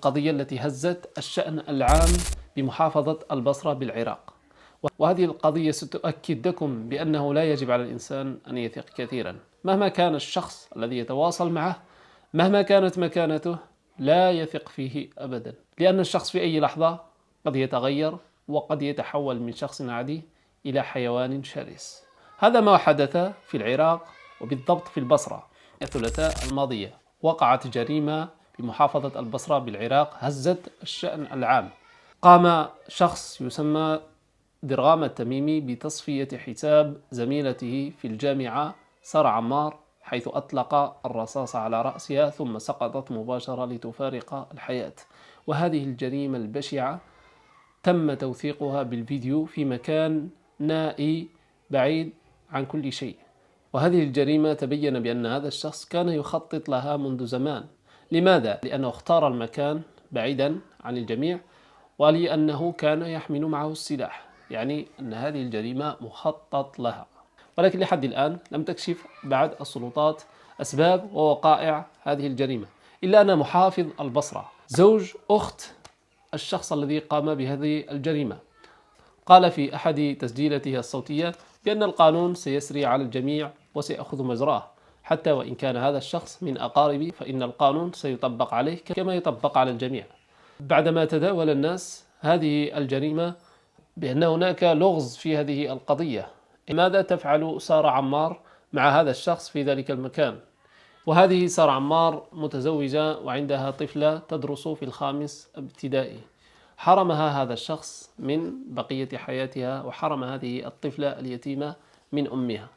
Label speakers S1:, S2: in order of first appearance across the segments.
S1: القضية التي هزت الشأن العام بمحافظة البصرة بالعراق. وهذه القضية ستؤكد لكم بأنه لا يجب على الإنسان أن يثق كثيرا مهما كان الشخص الذي يتواصل معه، مهما كانت مكانته، لا يثق فيه أبدا، لأن الشخص في أي لحظة قد يتغير وقد يتحول من شخص عادي إلى حيوان شرس. هذا ما حدث في العراق وبالضبط في البصرة. الثلاثاء الماضية وقعت جريمة بمحافظة البصرة بالعراق هزت الشأن العام. قام شخص يسمى درغام التميمي بتصفية حساب زميلته في الجامعة سارة عمار، حيث أطلق الرصاص على رأسها ثم سقطت مباشرة لتفارق الحياة. وهذه الجريمة البشعة تم توثيقها بالفيديو في مكان نائي بعيد عن كل شيء. وهذه الجريمة تبين بأن هذا الشخص كان يخطط لها منذ زمان. لماذا؟ لأنه اختار المكان بعيدا عن الجميع، ولأنه كان يحمل معه السلاح، يعني أن هذه الجريمة مخطط لها. ولكن لحد الآن لم تكشف بعد السلطات أسباب ووقائع هذه الجريمة، إلا أن محافظ البصرة زوج أخت الشخص الذي قام بهذه الجريمة قال في أحد تسجيلاته الصوتية بأن القانون سيسري على الجميع وسيأخذ مجراه، حتى وإن كان هذا الشخص من أقاربي فإن القانون سيطبق عليه كما يطبق على الجميع. بعدما تداول الناس هذه الجريمة بأن هناك لغز في هذه القضية، ماذا تفعل سارة عمار مع هذا الشخص في ذلك المكان؟ وهذه سارة عمار متزوجة وعندها طفلة تدرس في الخامس ابتدائي. حرمها هذا الشخص من بقية حياتها، وحرم هذه الطفلة اليتيمة من أمها.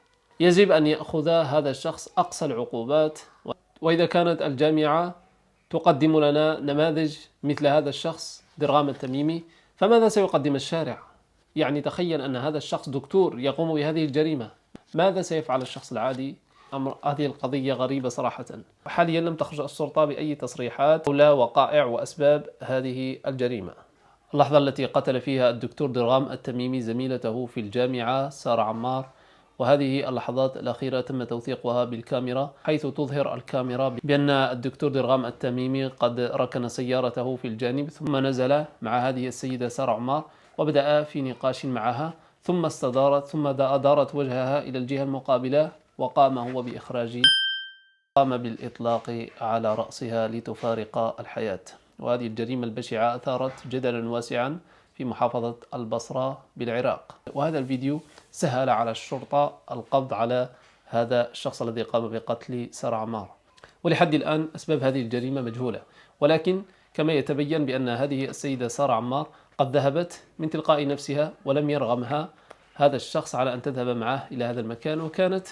S1: يجب أن يأخذ هذا الشخص أقصى العقوبات. وإذا كانت الجامعة تقدم لنا نماذج مثل هذا الشخص درغام التميمي، فماذا سيقدم الشارع؟ يعني تخيل أن هذا الشخص دكتور يقوم بهذه الجريمة، ماذا سيفعل الشخص العادي؟ هذه القضية غريبة صراحة. حاليا لم تخرج الشرطة بأي تصريحات حول وقائع وأسباب هذه الجريمة. اللحظة التي قتل فيها الدكتور درغام التميمي زميلته في الجامعة سارة عمار، وهذه اللحظات الأخيرة تم توثيقها بالكاميرا، حيث تظهر الكاميرا بأن الدكتور درغام التميمي قد ركن سيارته في الجانب ثم نزل مع هذه السيدة سارة عمار وبدأ في نقاش معها، ثم استدارت ثم أدارت وجهها إلى الجهة المقابلة وقام هو قام بالإطلاق على رأسها لتفارق الحياة. وهذه الجريمة البشعة أثارت جدلا واسعا في محافظة البصرة بالعراق. وهذا الفيديو سهل على الشرطة القبض على هذا الشخص الذي قام بقتل سارة عمار. ولحد الآن أسباب هذه الجريمة مجهولة، ولكن كما يتبين بأن هذه السيدة سارة عمار قد ذهبت من تلقاء نفسها ولم يرغمها هذا الشخص على أن تذهب معه إلى هذا المكان، وكانت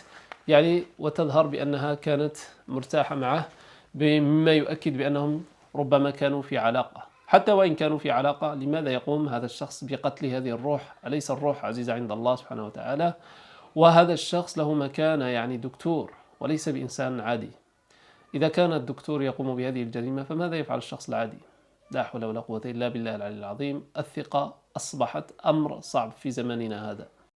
S1: وتظهر بأنها كانت مرتاحة معه، مما يؤكد بأنهم ربما كانوا في علاقة. حتى وإن كانوا في علاقة، لماذا يقوم هذا الشخص بقتل هذه الروح؟ أليس الروح عزيزة عند الله سبحانه وتعالى؟ وهذا الشخص له مكانة، دكتور وليس بإنسان عادي. إذا كان الدكتور يقوم بهذه الجريمة فماذا يفعل الشخص العادي؟ لا حول ولا قوة إلا بالله العلي العظيم. الثقة أصبحت أمر صعب في زماننا هذا.